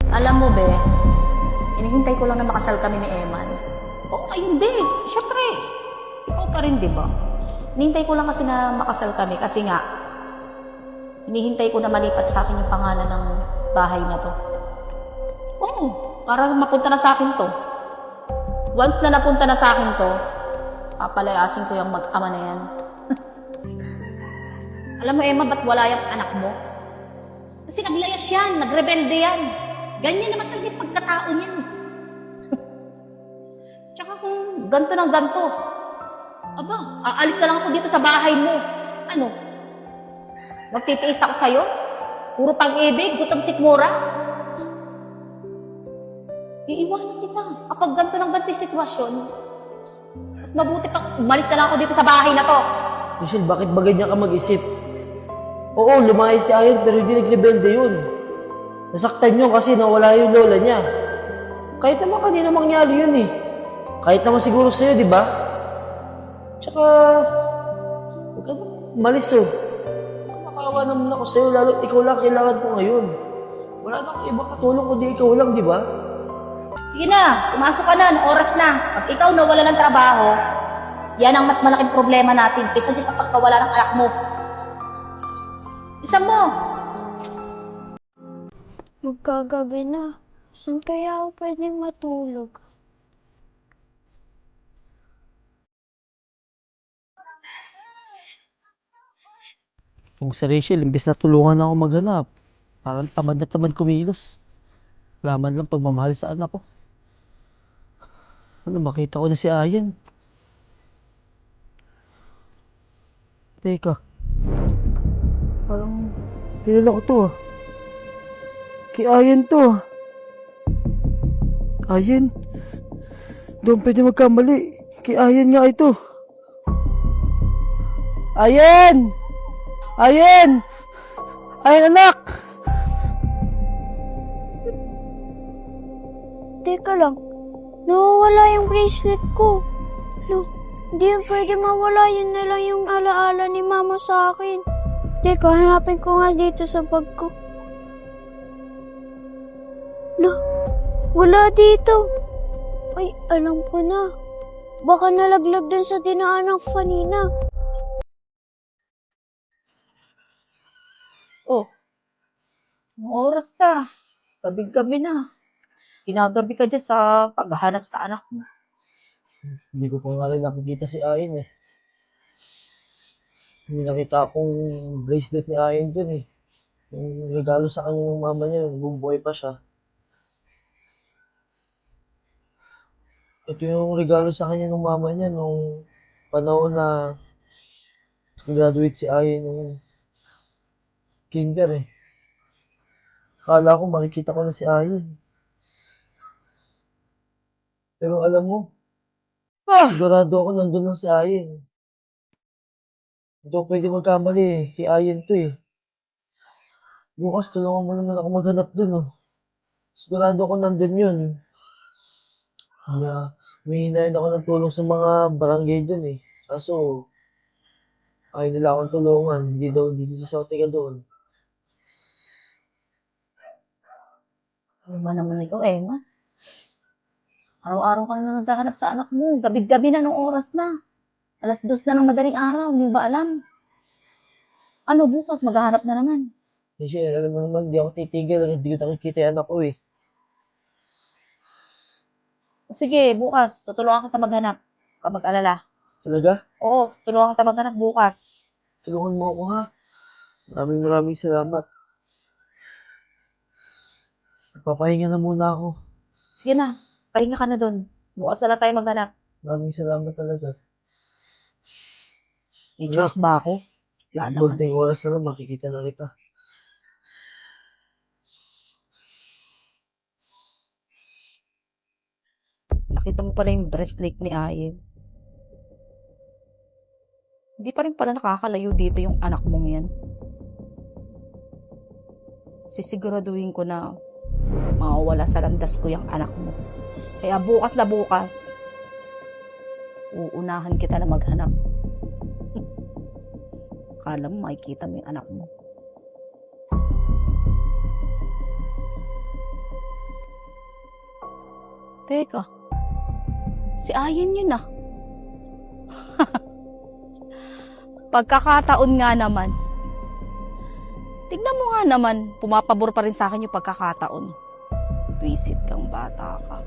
Alam mo, be, hinihintay ko lang na makasal kami ni Eman. Oo, ayun din. Siyempre, ikaw pa rin, di ba? Hinihintay ko lang kasi na makasal kami kasi nga, hinihintay ko na malipat sa akin yung pangalan ng bahay na to. Oo, para mapunta na sa akin to. Once na napunta na sa akin to, papalayasin ko yung mag-ama na yan. Alam mo, Emma, ba't wala yung anak mo? Kasi naglayas yan, nagrebelde yan. Ganyan naman talaga yung pagkatao niyan. Tsaka kung ganto ng ganto, aba, aalis na lang ako dito sa bahay mo. Ano? Magtitiis ako sa'yo? Puro pag-ibig, gutom sikmura? Iiwanan kita. Kapag ganto ng ganto yung sitwasyon, mas mabuti pa, umalis na lang ako dito sa bahay na to. Michelle, bakit ba ganyan ka mag-isip? Oo, lumayas si Ayan pero hindi nagrebelde yun. Nasaktan yun kasi nawala yung lola niya. Kahit naman kanina mangyari yun eh. Kahit naman siguro sa'yo, di ba? Tsaka, huwag ka naman umalis oh. Makakawa naman ako sa'yo, lalo ikaw lang kailangan ko ngayon. Wala na akong ibang katulong kundi ikaw lang, di ba? Sige na, pumasok ka na, oras na. Pag ikaw nawala ng trabaho, yan ang mas malaking problema natin kaysa sa pagkawala ng anak mo. Isa mo. Magkagabi na. Saan kaya ako pwedeng matulog? Kung si Rachel, imbis na tulungan ako maghanap, parang tamad na tamad kumilos. Wala man lang pagmamahal sa anak ko. Ano, makita ko na si Ayan. Teka. Parang kilala ko to ah. Kay Ayan to ah. Ayan. Doon pwede magkamali. Kay Ayan nga ito. Ayan! Ayan! Ayan anak! Teka lang. Nawawala yung bracelet ko. No, hindi yan pwede mawala. Yun na lang yung alaala ni mama sa akin. Teka, hanapin ko nga dito sa bag ko. No, wala dito. Ay, alam ko na. Baka nalaglag dun sa dinaanan ko kanina. Oh, anong oras na? Gabi-gabi na. Ginagabi ka dyan sa paghahanap sa anak mo. Hindi ko pa nga rin nakikita si Ayan eh. May nakita akong bracelet ni Ayan dun eh. Yung regalo sa kanya ng mama niya, bumubuhay pa siya. Ito yung regalo sa kanya ng mama niya nung panahon na graduate si Ayan ng kinder eh. Akala ko makikita ko na si Ayan. Pero alam mo, sigurado ako nandun lang si Ayan. Hindi ako pwede magkamali eh. Kay Ayan to eh. Bukas tulungan mo naman ako maghanap dun oh. Sigurado ako nandun yun. Humingi na rin ako ng tulong sa mga barangay dun eh. Kaso, ayaw nila akong tulungan. Hindi nila sa tiga doon. Ano ba naman ikaw, Emma? Araw-araw ka na naghahanap sa anak mo. Gabi-gabi na nung oras na. 2:00 na ng madaling araw. Hindi ba alam? Ano, bukas maghahanap na naman. Kasi alam mo naman, hindi ako titigil. Hindi ko nakikita yung anak ko eh. Sige, bukas. Tutulungan kita maghanap. Huwag ka mag-alala. Talaga? Oo, tutulungan kita maghanap bukas. Tulungan mo ako ha. Maraming salamat. Papahinga na muna ako. Sige na, pahinga ka na dun. Bukas na lang tayo maghanap. Maraming salamat talaga. May Diyos ba ako? Wala naman. Kunting oras na lang, makikita na kita. Nakita mo pala yung bracelet ni Ayen. Hindi pa rin pala nakakalayo dito yung anak mong yan. Sisiguraduhin ko na mawawala sa landas ko yung anak mo. Kaya bukas na bukas, uunahan kita na maghanap. Akala mo makikita mo yung anak mo. Teka. Si Ayen yun ah. Pagkakataon nga naman. Tignan mo nga naman, pumapabor pa rin sa akin yung pagkakataon. Visit kang bata ka.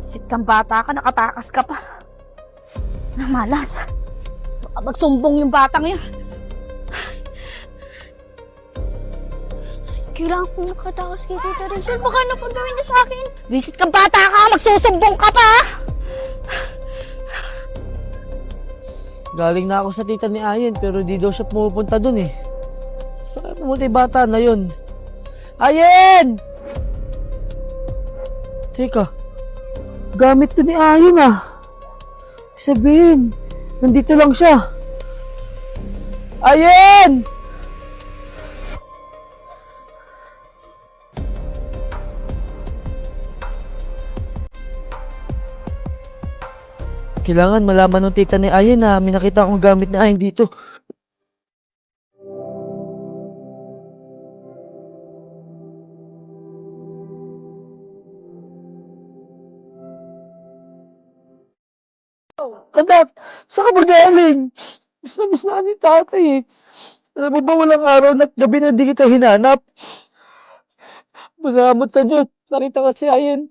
Visit kang bata ka, nakatakas ka pa. Namalas. Baka magsumbong yung batang yun. Kailangan ko makatakas kay Tita Rachel. Baka ano pa gawin niya sa akin? Visit kang bata ka, magsusumbong ka pa! Galing na ako sa tita ni Ayen, pero di daw siya pumupunta dun eh. Saan pumunta yung bata na yun? Ayen! Teka, gamit ko ni Ayen ah. Sabihin, nandito lang siya. Ayen! Kailangan malaman ng tita ni Ayen na may nakita akong gamit ni Ayen dito. Anak, saan ka ba galing? Miss na ni tatay eh. Alam mo ba walang araw na gabi na di kita hinanap? Masamot sa Diyos. Nakita ka si Ayen.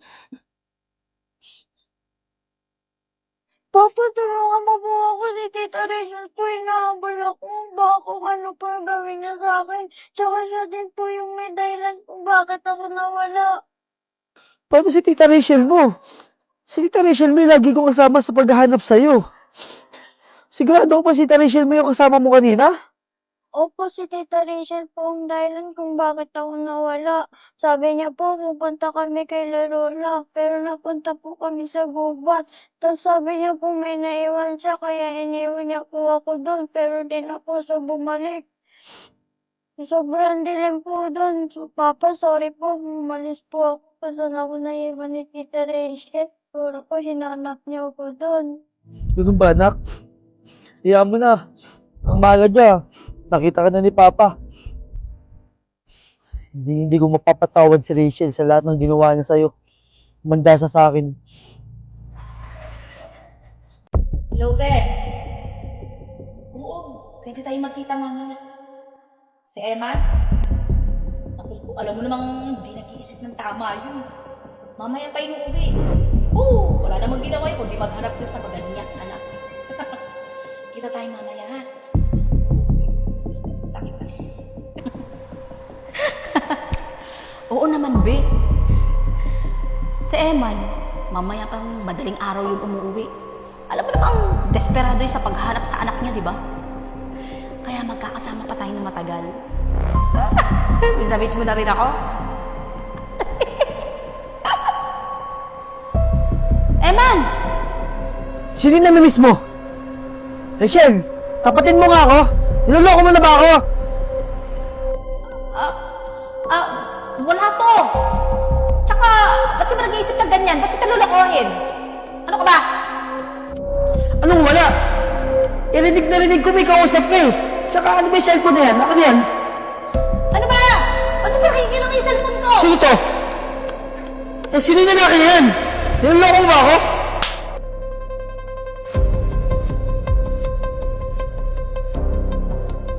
Papa, tulungan mo po ako ni Tita Rachel po. Hinahabol ako. Baka kung ano po yung gawin niya sa akin. Tsaka siya din po yung may dahilan kung bakit ako nawala. Paano si Tita Rachel mo? Si Tita Rachel mo yung lagi kong kasama sa paghahanap sa'yo. Sigurado ko pa si Tita Rachel mo yung kasama mo kanina? Opo, si Tita Rachel po ang dahilan kung bakit ako nawala. Sabi niya po, pupunta kami kay Lola, pero napunta po kami sa gubat. Tapos sabi niya po may naiwan siya, kaya iniwan niya po ako doon, pero di na po siya bumalik. Sobrang dilim po doon. So, Papa, sorry po, umalis po ako kasi ako naiwan ni Tita Rachel. Pero po, hinanap niya ako doon. Ganun ba, anak? Iyan mo na. Ang mahalaga dyan. Nakita ka na ni Papa. Hindi ko mapapatawad si Rachel sa lahat ng ginawa niya sa'yo. Manda sa akin. Hello, Ben. Oo, pwede tayo magkita mamaya. Si Eman? Ako, alam mo namang hindi nag-iisip ng tama yun. Mamaya pa inuuwi. Oo, wala namang ginawa yun, kundi maghanap ko sa paganyak, anak. Kita tayo mamaya, ha? Sige, gusto kita. Oo naman, Be. Si Eman, mamaya pang madaling araw yung umuwi. Alam mo namang desperado yun sa paghanap sa anak niya, di ba? Kaya magkakasama pa tayo ng matagal. Miss mo na rin ako. Eman! Sino na miss mo? Rachel, tapatin mo nga ako. Niloloko mo na ba ako? Wala to. Tsaka, ba't ka ba nag-iisip ng ganyan? Ba't kita lulukohin? Ano ka ba? Anong wala? Irinig na rinig ko may kausap ka eh. Tsaka ano ba yung cellphone na yan? Ako na yan. Ano ba? Ano ba nakikilang yung cellphone ko? Sino to? Sino yung lalaki na yan? Niloloko mo ba ako?